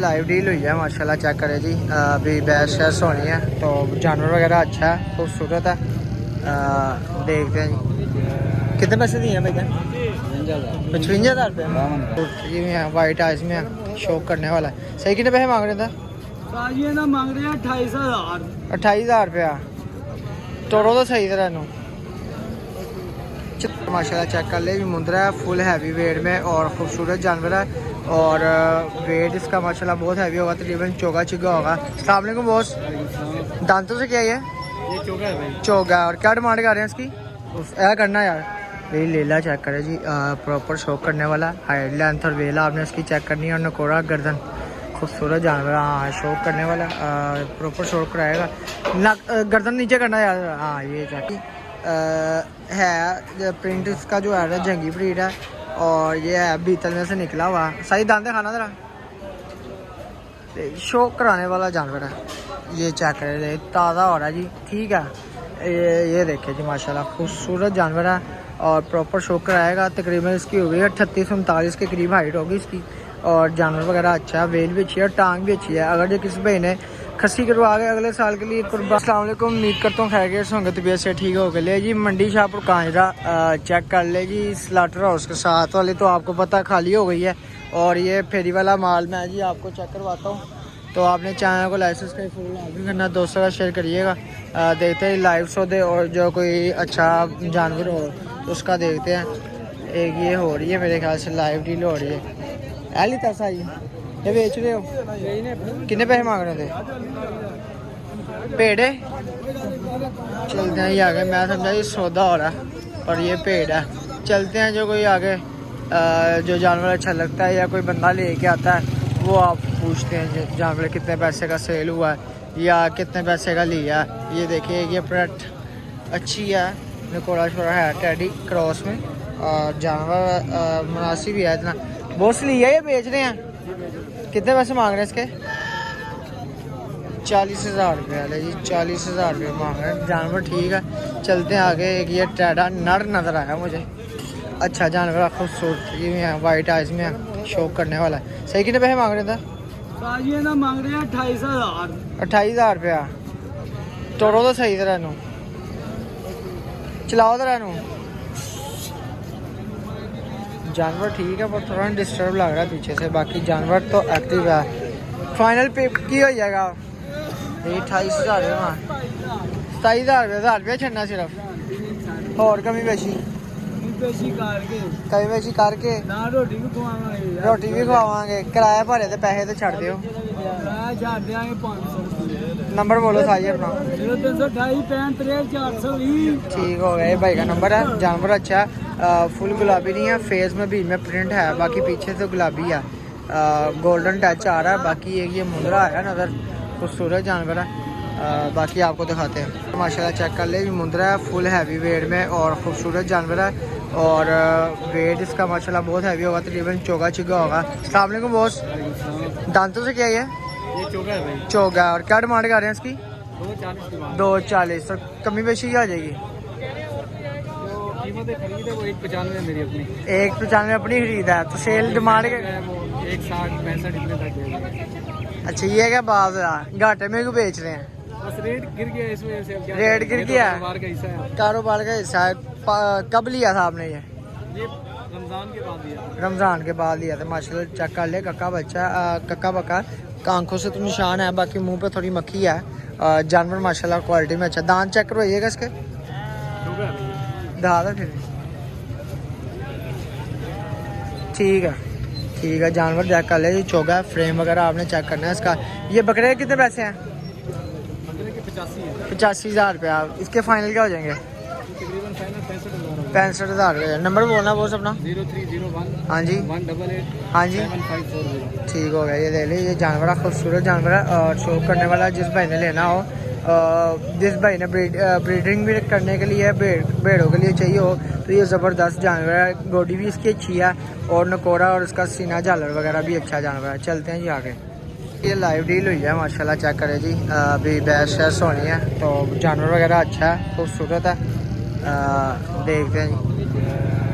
Live deal हुई है माशाल्लाह, चेक करें जी। अभी बैस शैस होनी है तो जानवर वगैरह अच्छा है, खूबसूरत है। देखते हैं जी कितने पैसे दिए हैं भैया? 55,000 रुपये में, वाइट आइज में शो करने वाला है। सही कितने पैसे मांग रहे थे? ना मांग रहे हैं 28,000। 28,000 रुपया तोड़ो तो सही तरह नू। माशाल्लाह चेक कर ले, मुंदरा है फुल हैवी वेट में और खूबसूरत जानवर है। और वेट इसका माशाल्लाह बहुत हैवी होगा, तकरीबन चौगा चिगा होगा। अस्सलाम वालेकुम बॉस। दांतों से क्या है ये? चौगा है भाई। चौगा। और क्या डिमांड कर रहे हैं इसकी? ऐसा करना यार, यही लेला चेक करे जी। प्रॉपर शो करने वाला हाइट लेंथ और वेला आपने इसकी चेक करनी है। और नकोरा गर्दन खूबसूरत जानवर, हाँ शो करने वाला, प्रॉपर शो कराएगा। गर्दन नीचे करना यार, हाँ ये चाहिए है। प्रिंट इसका जो है जंगी ब्रीड है और ये है बीतल में से निकला हुआ। सही दांते खाना जरा, शो कराने वाला जानवर है। ये चेक करे, ताज़ा हो रहा है जी, ठीक है। ये देखिए जी माशाल्लाह खूबसूरत जानवर है और प्रॉपर शो कराएगा। तकरीबन इसकी हो गई 38-39 के करीब हाइट होगी इसकी। और जानवर वगैरह अच्छा है, वेल भी अच्छी है और टांग भी अच्छी है। अगर जो किसी भाई ने खस्सी करवा गए अगले साल के लिए कुर्बान। अस्सलाम वालेकुम, उम्मीद करता हूँ खैरियत से होंगे, तबीयत से ठीक हो गए जी। मंडी शाहपुर कांजरा चेक कर ले जी। स्लाटर हाउस के साथ वाली तो आपको पता खाली हो गई है और ये फेरी वाला माल मैं जी आपको चेक करवाता हूँ। तो आपने चैनल को लाइक सब्सक्राइब फॉलो करना, दोस्तों का शेयर करिएगा। देखते हैं लाइव शो दे और जो कोई अच्छा जानवर हो उसका देखते हैं। एक ये हो रही है मेरे ख्याल से लाइव डील हो रही है। ऐली तसा जी ये बेच रहे हो? कितने पैसे मांग रहे थे? पेड़ है? चलते हैं ये आगे। मैं समझा ये सौदा हो रहा है और ये पेड़ है। चलते हैं, जो कोई आगे जो जानवर अच्छा लगता है या कोई बंदा लेके आता है वो आप पूछते हैं जानवर कितने पैसे का सेल हुआ है या कितने पैसे का लिया है। ये देखिए ये प्रोडक्ट अच्छी है, निकोड़ा छोड़ा है टैडी क्रॉस में और जानवर मुनासिब ही है इतना। बहुत लिया ये बेच रहे हैं? कितने पैसे मांग रहे हैं इसके? 40,000 रुपये जी, 40,000 रुपये मांग रहे हैं। जानवर ठीक है, चलते हैं आगे। एक ये टैडा नर नज़र आया मुझे, अच्छा जानवर खूबसूरत में, वाइट आइज में शो करने वाला है। सही कितने पैसे मांग रहे थे? ना मांग रहे हैं 28,000। 28,000 रुपया तोड़ो तो सही तरह नू, चलाओ तरह नू। जानवर ठीक है पर थोड़ा डिस्टर्ब लग रहा है पीछे से, बाकी जानवर तो एक्टिव है। फाइनल पे की हो जाएगा? ये 28,000 रुपये, 27,000 रुपया छड़ना सिर्फ, और कमी बेची कमी बेची करके रोटी भी खवावांगे। किराया भरे तो पैसे तो छड़ दियो। नंबर बोलो साजी अपना। 0328 ठीक हो गया, ये भाई का नंबर है। जानवर अच्छा है, फुल गुलाबी नहीं है, फेस में भी में प्रिंट है, बाकी पीछे से गुलाबी है, गोल्डन टच आ रहा है। बाकी एक ये मुंदरा है नज़र, खूबसूरत जानवर है। बाकी आपको दिखाते हैं। माशाल्लाह चेक कर ले, मुंदरा है फुल हैवी वेट में और ख़ूबसूरत जानवर है। और वेट इसका माशाल्लाह बहुत हैवी होगा, तकरीबन चौगा चिगा होगा। अस्सलाम वालेकुम बॉस। दांतों से क्या है ये? चौगा है भाई। चौगा। और क्या डिमांड कर रहे हैं इसकी? 240। तो कमी बेशी क्या हो जाएगी? खरीद है वो 195 मेरी अपनी। 195 अपनी खरीद है तो सेल डिमांड 160-65 इतने तक। अच्छा ये क्या बात है, घाटे में क्यों बेच रहे हैं? बस रेट गिर गया इस वजह से। रेट गिर गया, कारोबार का हिस्सा है। कारोबार का हिस्सा है। कब लिया था आपने ये? रमजान के बाद लिया। रमजान के बाद लिया था। माशाल्लाह चेक कर ले, कक्का बच्चा, कक्का बक्का, आंखों से तो निशान है, बाकी मुंह पे थोड़ी मक्खी है। जानवर माशाल्लाह क्वालिटी में अच्छा। दांत चेक करवाइएगा इसके, दादा फिर ठीक है। ठीक है, जानवर चेक कर ले जी, चौगा फ्रेम वगैरह आपने चेक करना है इसका। ये बकरे के कितने पैसे हैं? 85,000 रुपया। इसके फाइनल क्या हो जाएंगे? 65,000 रुपये। नंबर बोलना बोस अपना। 0301 हाँ जी 188 हाँ जी 7540। ठीक हो गया। ये ले ली, ये जानवर खूबसूरत जानवर है और शो करने वाला। जिस भाई ने लेना हो, जिस भाई ने ब्रीडिंग भी करने के लिए भेड़ों के लिए चाहिए हो तो ये ज़बरदस्त जानवर है। बॉडी भी इसकी अच्छी है और नकोरा और इसका सीना झालर वगैरह भी अच्छा जानवर है। चलते हैं जी आगे। ये लाइव डील हुई है माशाल्लाह, चेक करें जी। अभी बैस शैस होनी है तो जानवर वगैरह अच्छा है, खूबसूरत है। देखते हैं जी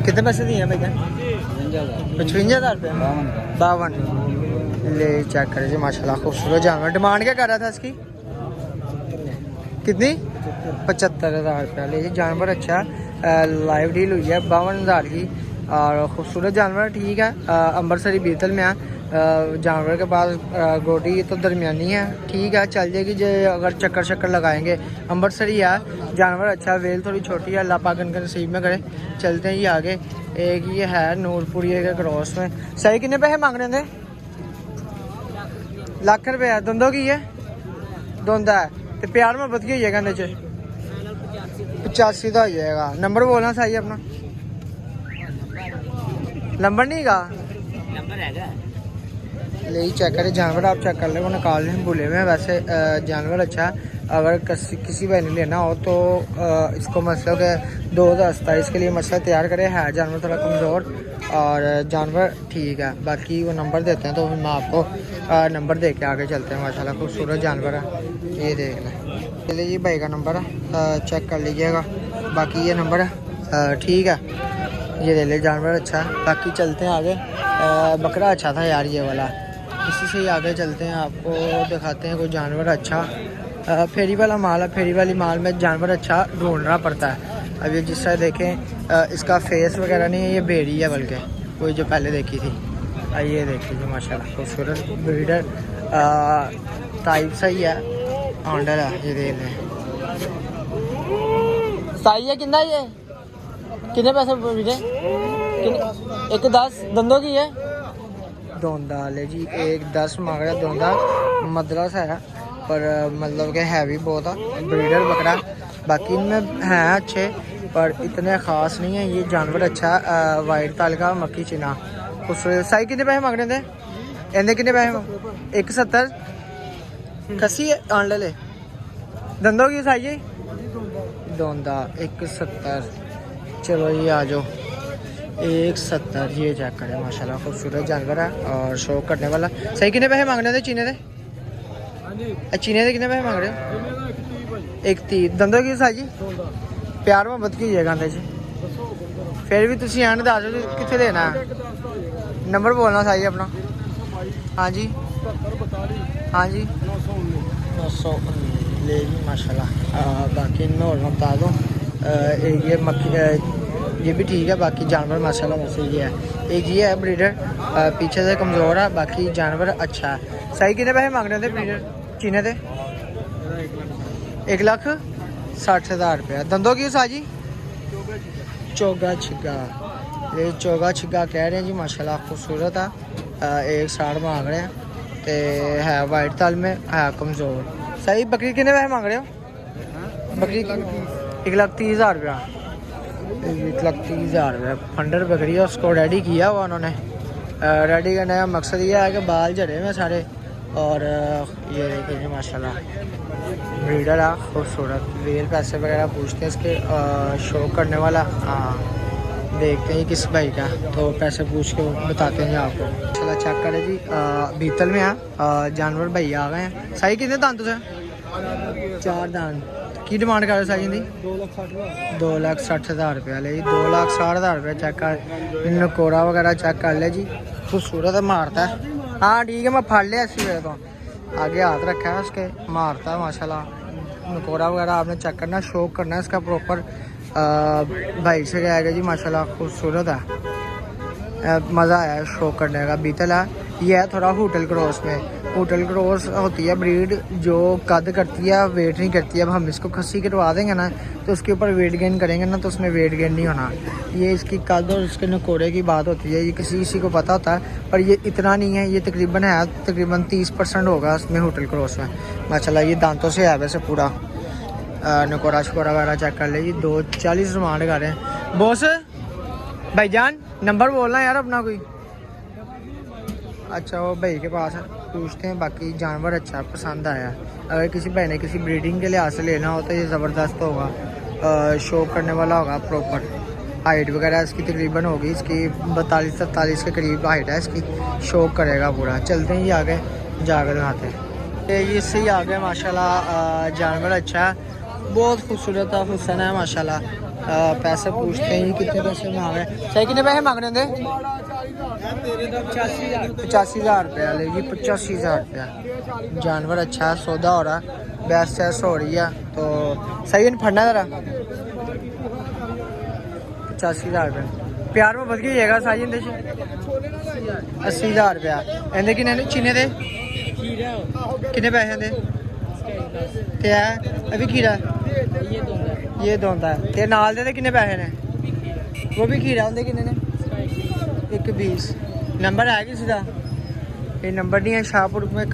कितने पैसे दिए हैं भैया? 55,000 रुपये। 52। ले चेक करें जी माशाल्लाह खूबसूरत जानवर। डिमांड क्या कर रहा था इसकी? कितनी? 75,000 रुपया। ले जी जानवर अच्छा लाइव डील हुई है 52,000 की और खूबसूरत जानवर ठीक है। अमृतसरी बीतल में है। जानवर के पास गोटी तो दरमियानी है ठीक है, चल जाएगी जो अगर चक्कर शक्कर लगाएंगे। अमृतसरी है जानवर अच्छा, वेल थोड़ी छोटी है, अल्लाह पाक इनके नसीब में करे। चलते हैं ये आगे। एक ये है नूरपुरी के क्रॉस में। सही कितने पैसे मांग रहे थे? लाख रुपया। दंदों की है? दोंदा है तो प्यार मोहब्बत की हो जाएगा नीचे 85 का हो जाएगा। नंबर बोलना सही अपना। नंबर नहीं का ले चेक करें जानवर आप चेक कर ले, वो निकाल लें बुले में। वैसे जानवर अच्छा है। अगर किसी भाई ने लेना हो तो इसको मतलब के 2027 के लिए मसला तैयार करें। है जानवर थोड़ा कमज़ोर और जानवर ठीक है। बाकी वो नंबर देते हैं तो मैं आपको नंबर दे के आगे चलते हैं। माशाल्लाह खूबसूरत जानवर है, ये देख लें। चलिए जी भाई का नंबर है, चेक कर लीजिएगा। बाकी ये नंबर है ठीक है, ये ले ले जानवर अच्छा है। बाकी चलते हैं आगे। बकरा अच्छा था यार ये वाला, इसी से ही आगे चलते हैं, आपको दिखाते हैं कोई जानवर अच्छा। फेरी वाला माल है, फेरी वाली माल में जानवर अच्छा ढूंढना पड़ता है। अब ये जिस तरह देखें इसका फेस वगैरह नहीं है, ये भेड़ी है बल्कि कोई जो पहले देखी थी। ये देखिए माशाल्लाह खूबसूरत ब्रीडर टाइप सही है, आंडर है। ये देख लें सही है। कितना ये कितने पैसे बीटे? एक 10 दंदों की है। दोंदा ले जी 1.10 मांग रहा। दोंदा मदरस है पर मतलब कि हैवी बहुत है, ब्रीडर बकरा। बाकी इनमें हैं अच्छे पर इतने ख़ास नहीं है। ये जानवर अच्छा वाइट ताल का मक्खी चिना खूबसूरत। साई कितने पैसे मांग रहे थे? इन्हें कितने पैसे? 170 कसी आंडे ले। दंदों की साई है दोंदा 170। चलो ये आ जाओ 170। ये चेक करें माशाल्लाह खूबसूरत जानवर है और शो करने वाला। सही कितने पैसे मांग रहे थे चीने थे? चीने थे कितने पैसे मांग रहे हो? 130। दंदों की साई प्यार मोहब्बत की है गांधे जी। फिर भी तुम एंड दस दो कितने देना है? नंबर बोलना सही अपना। हाँ जी हाँ जी 900 ले जी माशाल्लाह। बाकी इनमें और मैं बता दूँ ये मक्खी ये भी ठीक है। बाकी जानवर माशाल्लाह वैसे ये है। एक ये है ब्रीडर पीछे से कमज़ोर है, बाकी जानवर अच्छा है। सही कितने पैसे मांग रहे थे ब्रीडर चीने थे? 1,60,000 रुपया। दंदों की साजी चोगा छिगा। ये चोगा छिगा कह रहे हैं जी माशाल्लाह खूबसूरत है। 160 मांग रहे हैं तो है वाइट ताल में, है कमज़ोर। सही बकरी कितने पैसे मांग रहे हो? बकरी 1,30,000 रुपया। 1,30,000 रुपया फंडर बकरी है, उसको रेडी किया हुआ उन्होंने। रेडी करने का मकसद ये है कि बाल झड़े हुए सारे। और ये देखिए माशाल्लाह ब्रीडर है खूबसूरत। रियल पैसे वगैरह पूछते हैं इसके शो करने वाला। हाँ देखते हैं किस भाई का, तो पैसे पूछ के बताते हैं आपको। चलो चेक करें जी बीतल में है जानवर भाई आ गए हैं। सही कितने दांत से? 4 दांत की डिमांड कर रहे साई दी? 2,60,000 रुपया। ले जी 2,60,000 रुपया। चेक कर नकोरा वगैरह चेक कर ले जी, खूबसूरत मारता है। हाँ ठीक है मैं फाड़ लिया इसी वजह तो आगे हाथ रखा है उसके, मारता है माशाल्लाह। नकोरा वगैरह आपने चेक करना, शो करना है इसका प्रॉपर। भाई से गया जी माशाल्लाह खूबसूरत है, मज़ा आया शो करने का। बीतल है ये है थोड़ा होटल क्रॉस में। होटल क्रॉस होती है ब्रीड जो कद करती है वेट नहीं करती है। अब हम इसको खस्सी करवा देंगे ना तो उसके ऊपर वेट गेन करेंगे ना तो उसमें वेट गेन नहीं होना। ये इसकी कद और इसके नकोरे की बात होती है, ये किसी को पता होता है पर ये इतना नहीं है। ये तकरीबन 30% होगा इसमें होटल क्रॉस में माशाल्लाह। ये दांतों से है वैसे पूरा। नकोरा शकोरा वगैरह चेक कर ले जी। 240 डिमांड कर रहे हैं। बॉस भाईजान नंबर बोलना यार अपना कोई। अच्छा वो भाई के पास है, पूछते हैं। बाकी जानवर अच्छा पसंद आया। अगर किसी भाई ने किसी ब्रीडिंग के लिहाज से लेना हो तो ये ज़बरदस्त होगा, शो करने वाला होगा प्रॉपर। हाइट वगैरह इसकी तकरीबन होगी इसकी 42-43 के करीब हाइट है इसकी, शो करेगा पूरा। चलते हैं ये आगे जाकर दिखाते हैं। ये इससे ही आगे माशाल्लाह जानवर अच्छा है, बहुत खूबसूरत है, हुसन है माशाल्लाह। पैसे पूछते हैं ये कितने पैसे मांग रहे हैं। सही कितने पैसे मांग रहे होंगे? 85,000 रुपया। ले जी 85,000 रुपया। जानवर अच्छा है, सौदा हो रहा है, बैस चैस हो रही है तो सही है। फड़ना ज़रा 85,000 रुपये प्यार में बच गई जाएगा साजी 80,000 रुपया। इन्हें किन्ने चीने दे कितने पैसे दे ते है अभी खीरा ये दोंदा है ते नाल दे कितने पैसे ने? वो भी खीरा होंगे कितने ने? 120। नंबर है किसी का? ये नंबर नहीं है। शाहपुर में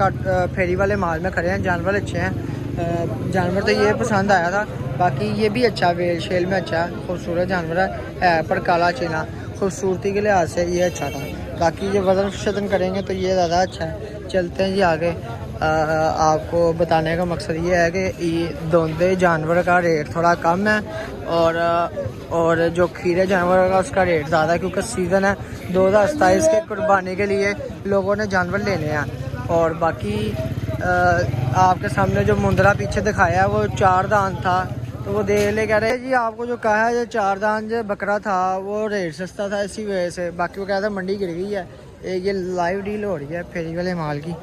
फेरी वाले माल में खड़े हैं। जानवर अच्छे हैं। जानवर तो ये पसंद आया था। बाकी ये भी अच्छा वेल शेल में अच्छा है, खूबसूरत जानवर है पर काला चीना खूबसूरती के लिहाज से ये अच्छा था। बाकी ये वजन शतन करेंगे तो ये ज़्यादा अच्छा है। चलते हैं जी आगे। आपको बताने का मकसद ये है कि ये दोंदे जानवर का रेट थोड़ा कम है और जो खीरे जानवर का उसका रेट ज़्यादा है क्योंकि सीज़न है 2027 के कुर्बानी के लिए लोगों ने जानवर लेने हैं। और बाकी आपके सामने जो मुंदरा पीछे दिखाया है वो 4 दांत था तो वो देख ले कह रहे जी आपको जो कहा है जो 4 दांत जो बकरा था वो रेट सस्ता था इसी वजह से। बाकी वो कहता है मंडी गिर गई है। ये लाइव डील हो रही है फेरी वाले माल की।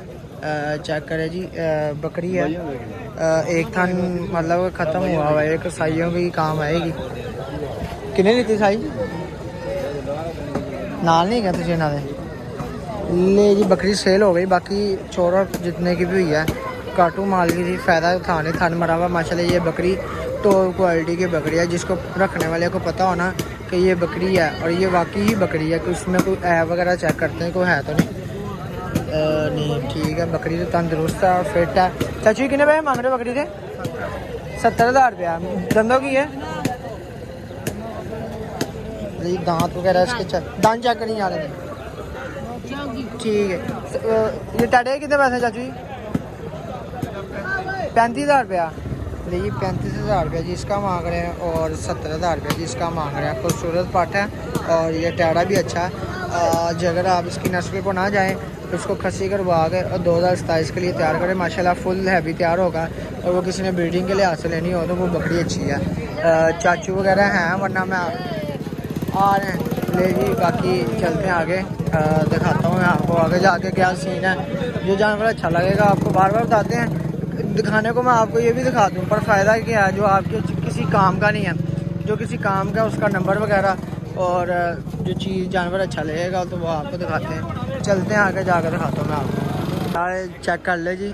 चेक करें जी बकरी है एक थान मतलब ख़त्म हुआ हुआ है। एक साइयों की काम आएगी। कितने लीती साई नाल नहीं गया तुझे ना ले जी बकरी सेल हो गई। बाकी छोरा जितने की भी हुई है काटू माल की थी फ़ायदा था नहीं थान मरा हुआ माशाल्लाह। ये बकरी टॉप क्वालिटी की बकरी है जिसको रखने वाले को पता होना कि ये बकरी है और ये वाकई ही बकरी है कि उसमें कोई ऐप वगैरह चेक करते हैं कोई है तो नहीं ठीक है। बकरी तो तंदुरुस्त है और फिट है। चाचू कितने पैसे मांग रहे हो बकरी के? 70,000 रुपया। दंदों की है दांत वगैरह इसके दांत चेक नहीं आ रहे ठीक है। ये टाटे कितने पैसे चाचू जी? 35,000 रुपया। ये 35,000 रुपया जिसका मांग रहे हैं और 70,000 रुपया जिसका मांग रहे हैं। खूबसूरत पाट है और ये टाड़ा भी अच्छा है। अगर आप इसकी नस्ल को ना जाएं तो उसको खसी करवा के और 2027 के लिए तैयार करें माशाल्लाह फुल हैवी तैयार होगा। और वो किसी ने ब्रीडिंग के लिए हाथ से लेनी हो तो वो बकरी अच्छी है। चाचू वगैरह हैं वरना मैं आ रहे हैं ले जी। बाकी चलते हैं आगे दिखाता हूँ मैं आपको आगे जाके क्या सीन है। जो जानवर अच्छा लगेगा आपको बार बार बताते हैं दिखाने को। मैं आपको ये भी दिखा दूँ पर फ़ायदा क्या है जो आपके किसी काम का नहीं है। जो किसी काम का उसका नंबर वगैरह और जो चीज़ जानवर अच्छा लगेगा तो वो आपको दिखाते हैं। चलते हैं आगे जाकर दिखाता हूँ मैं आपको। चेक कर ले जी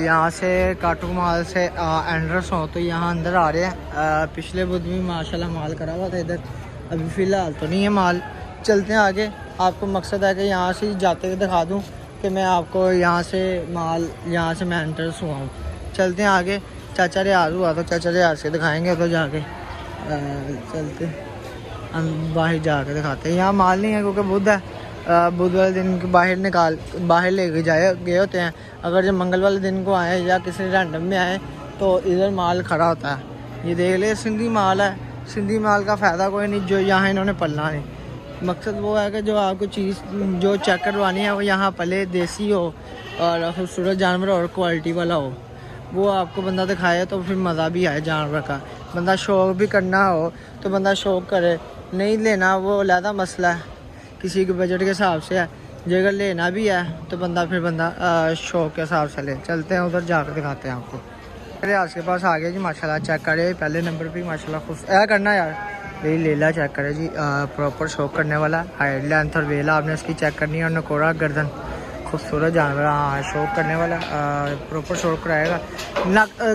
यहाँ से काटू माल से एंट्रेंस हो तो यहाँ अंदर आ रहे हैं। पिछले बुध भी माशाल्लाह माल करा हुआ था इधर। अभी फ़िलहाल तो नहीं है माल। चलते हैं आगे। आपको मकसद है कि यहाँ से जाते हुए दिखा दूँ कि मैं आपको यहाँ से माल यहाँ से मैं एंट्रेंस हुआ हूँ। चलते हैं आगे। चाचा रियाज हुआ तो चाचा रियाज से दिखाएंगे तो जाके चलते हम बाहर जाके दिखाते हैं। यहाँ माल नहीं है क्योंकि बुध है। बुध वाले दिन बाहर ले गए होते हैं। अगर जब मंगल वाले दिन को आए या किसी रैंडम में आए तो इधर माल खड़ा होता है। ये देख ले सिंधी माल है। सिंधी माल का फ़ायदा कोई नहीं जो यहाँ इन्होंने पलना नहीं। मकसद वो है कि जो आपको चीज़ जो चेक करवानी है वो यहाँ पले देसी हो और खूबसूरत जानवर और क्वालिटी वाला हो। वो आपको बंदा दिखाए तो फिर मज़ा भी आए जानवर का। बंदा शौक़ भी करना हो तो बंदा शौक़ करे। नहीं लेना वो अलहदा मसला है किसी के बजट के हिसाब से है। जो अगर लेना भी है तो बंदा शौक़ के हिसाब से ले। चलते हैं उधर जाकर दिखाते हैं आपको। रियाज के पास आ गया जी माशाल्लाह। चेक करे पहले नंबर पे माशाल्लाह खुश ऐ करना यार यही लेला चेक करे जी प्रॉपर शौक करने वाला। हाइट लेंथ और वेला आपने इसकी चेक करनी है और नकोरा गर्दन खूबसूरत जानवर। हाँ शौक करने वाला प्रॉपर शौक कराएगा।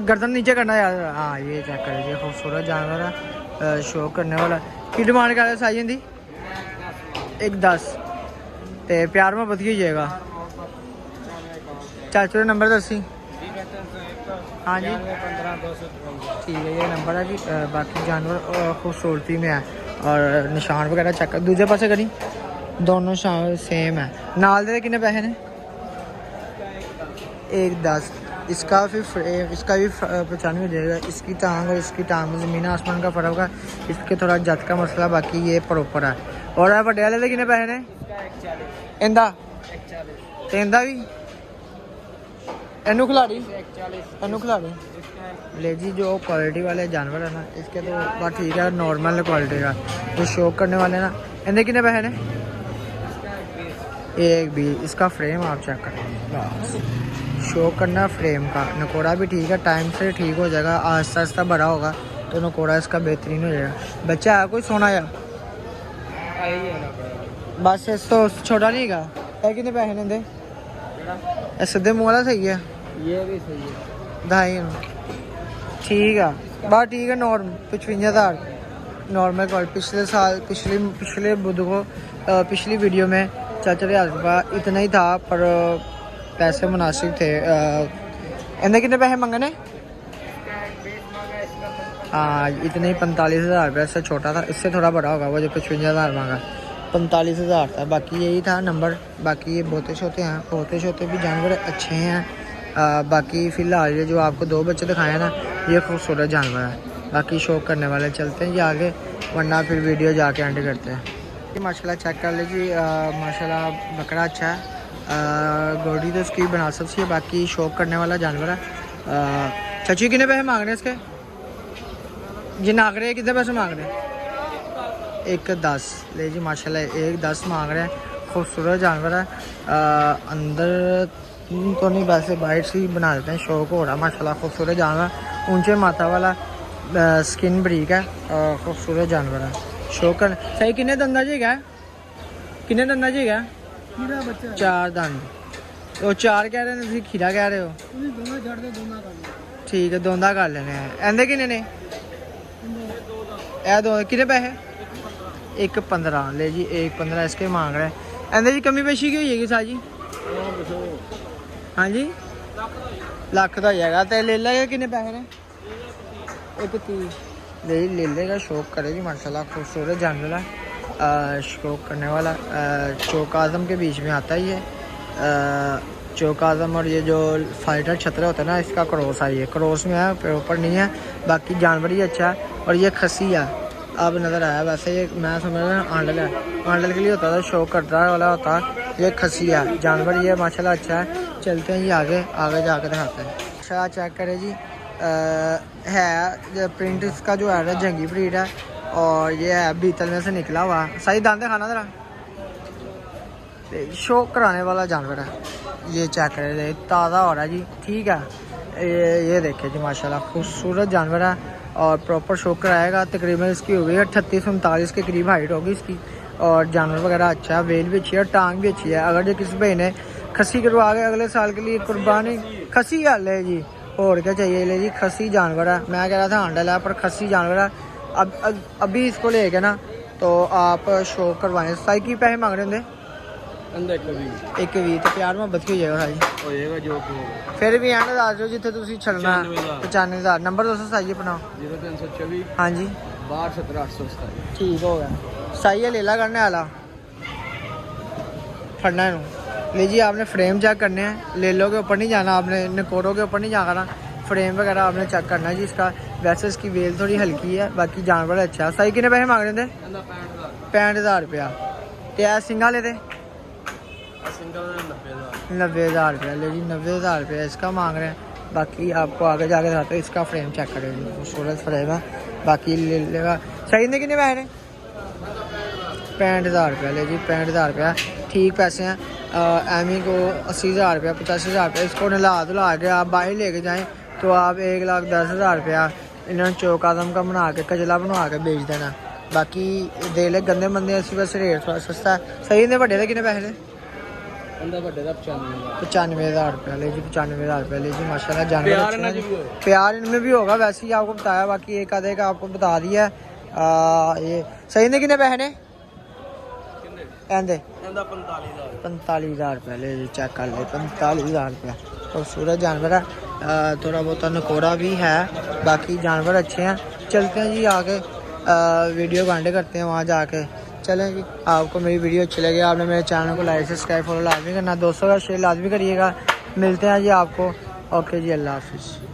गर्दन नीचे करना यार। हाँ ये चेक करे जी खूबसूरत जानवर है शौक करने वाला। की डिमांड कर साई जी 110 तो प्यार में बदगी जाएगा। चाचू का नंबर दसी। हाँ जी ठीक है ये नंबर है जी। बाकी जानवर खूबसूरती में है और निशान वगैरह चेक कर दूसरे पासे करी दोनों सेम है। नाल दे कितने पैसे ने? 110। इसका भी 95 हो जाएगा। इसकी टांग और इसकी टांग में ज़मीन आसमान का फ़र्क है। इसके थोड़ा जत का मसला बाकी ये प्रॉपर है। और बड़े वाले कितने पैसे ने? इंदा भी एनू खिलाड़ी 140 एनू खिलाड़ी इसका ले जी। जो क्वालिटी वाले जानवर है ना इसके तो बात ठीक है, नॉर्मल क्वालिटी का। जो शौक करने वाले ना इन्हें कितने पैसे ने? एक भी। इसका फ्रेम आप चेक करें, शौक करना फ्रेम का। नकोड़ा भी ठीक है, टाइम से ठीक हो जाएगा, आहिस्ता आहिस्ता बड़ा होगा तो नकोड़ा इसका बेहतरीन हो जाएगा। बच्चा है कोई सोना या बस इस तो छोटा नहीं का है? कितने पैसे ने दे? सीधे मुँह वाला सही है, ये भी सही है। 2.5 ठीक है, बस ठीक है। 55,000 नॉर्मल कॉल। पिछले साल पिछले बुध को पिछली वीडियो में 4,000 रुपया इतना ही था, पर पैसे मुनासिब थे। इन्हें कितने पैसे मंगने? हाँ इतने ही 45,000 रुपया। इससे छोटा था, इससे थोड़ा बड़ा होगा वो जो 55,000 मांगा। 45,000 था। बाकी यही था नंबर। बाकी ये बहुते छोटे हैं, बहुते छोटे भी जानवर अच्छे हैं। बाकी फ़िलहाल ये जो आपको 2 बच्चे दिखाए हैं ना, ये खूबसूरत जानवर है। बाकी शौक करने वाले चलते हैं जी आगे, वरना फिर वीडियो जाके एंड करते हैं। माशाल्लाह चेक कर लीजिए, माशाल्लाह बकरा अच्छा है। गोडी तो उसकी बना सकती है, बाकी शौक करने वाला जानवर है। चाची कितने पैसे मांग रहे हैं इसके? जी नाग रहे कितने पैसे मांग रहे हैं? 1.10 ले जी। माशाल्लाह 1.10 मांग रहे हैं। खूबसूरत जानवर है। अंदर तो नहीं, वैसे बाइट से ही बना देते हैं, शौक हो रहा है। माशाल्लाह खूबसूरत जानवर, ऊंचे माथा वाला, स्किन बरीक है, खूबसूरत जानवर है। शौक कर सही। कितने दंदा जी क्या? कितने दंदा जी क्या? 4 दंद। तो 4 कह रहे हैं, तुम खीरा कह रहे हो? ठीक है, दोंदा कर लेने हैं। एंदे कितने ने? ए दो कितने पैसे? 1.15 ले जी। 1.15 इसके मांग रहे हैं। एंदे जी कमी पेशी की होगी साह जी? हाँ जी लख का हो जाएगा। तो ले लेगा कितने पैसे ने? 1.30 ले लेगा। शौक करेगी माशाल्लाह, खूबसूरत जानवर है। शौक करने वाला चौक आज़म के बीच में आता ही है। चौक आज़म और ये जो फाइटर छतरा होता है ना, इसका क्रॉस है। ये क्रॉस में है, ऊपर नहीं है। बाकी जानवर ही अच्छा है। और ये खसी है, अब नज़र आया। वैसे ये मैं समझ रहा हूँ आंडल है, आंडल के लिए होता था, शौक करता वाला होता है। ये खसी है जानवर, ये माशाल्लाह अच्छा है। चलते हैं जी आगे, आगे जाके दिखाते हैं। अच्छा चेक करें जी, है प्रिंट इसका जो है जंगी ब्रीड है, और ये है बीतल में से निकला हुआ। सही दांते खाना जरा, शौक कराने वाला जानवर है। ये चेक करें, ताज़ा हो रहा है जी, ठीक है। ये देखिए जी माशाल्लाह खूबसूरत जानवर है, और प्रॉपर शौक कराएगा। तकरीबन इसकी हो गई 38-39 के करीब हाइट होगी इसकी, और जानवर वगैरह अच्छा है। वेल भी अच्छी है, टांग भी अच्छी है। अगर जो किसी भाई ने खसी करवा के अगले साल के लिए कुर्बानी, खसी गल है जी, और क्या चाहिए। ले जी खसी जानवर है। मैं कह रहा था हांडल है, पर खसी जानवर है। अब अभी इसको ले गए ना तो आप शौक करवाएं। साई की पैसे मांग रहे होंगे? एक भी तो प्यार मोहब्बत की हो जाएगा साई जो फिर भी एंड दस जो जिथे तुम छड़ना। 95,000 नंबर दोस्तों साई अपना 0324 हाँ जी 62 ठीक हो गया। साई है लेला करने वाला फड़ना है। ले जी आपने फ्रेम चेक करने हैं, ले लो के ऊपर नहीं जाना आपने, नकोरों के ऊपर नहीं जाना, फ्रेम वगैरह आपने चेक करना है जी इसका। वैसे इसकी वेल थोड़ी हल्की है, बाकी जानवर अच्छा है। साई कितने पैसे मांग रहे थे? 65,000 रुपया। तो यार सिंगा लेते 90,000 रुपया। ले जी 90,000 रुपया इसका मांग रहे हैं। बाकी आपको आगे जाके दिखाते हैं। इसका फ्रेम चेक करेंगे, खूबसूरत फ्रेम है। बाकी ले लेगा। सही ने कितने पैसे? 65,000 रुपया। ले जी 65,000 रुपया ठीक पैसे हैं। एमी को 80,000 रुपया, 85,000 रुपया। इसको नला धुला के आप बाहर लेके जाएँ तो आप 1,10,000 रुपया इन्होंने चौक आज़म का बना के कजला बनवा के बेच देना। बाकी दे ले गंदे मंदे इसी बस रेट थोड़ा सस्ता है। सही ने बड़े थे कितने पैसे थे? 95,000 रुपया। ले जी 95,000 रुपया। ले जी माशाल्लाह जानवर प्यार इनमें भी होगा, वैसे ही आपको बताया। बाकी एक आधे का आपको बता दिया। ये सही ने कितने पैसे ने? 45,000 रुपया। ले जी चेक कर ले 45,000 रुपया। खूबसूरत जानवर है। थोड़ा बहुत नकोड़ा भी है, बाकी जानवर अच्छे हैं। चलते हैं जी आगे, वीडियो को एंड करते हैं वहाँ जाके। चलें जी। आपको मेरी वीडियो अच्छी लगे, आपने मेरे चैनल को लाइक सब्सक्राइब फॉलो लाजमी करना, दोस्तों का शेयर लाजमी करिएगा। मिलते हैं जी आपको। ओके जी, अल्लाह हाफिज़।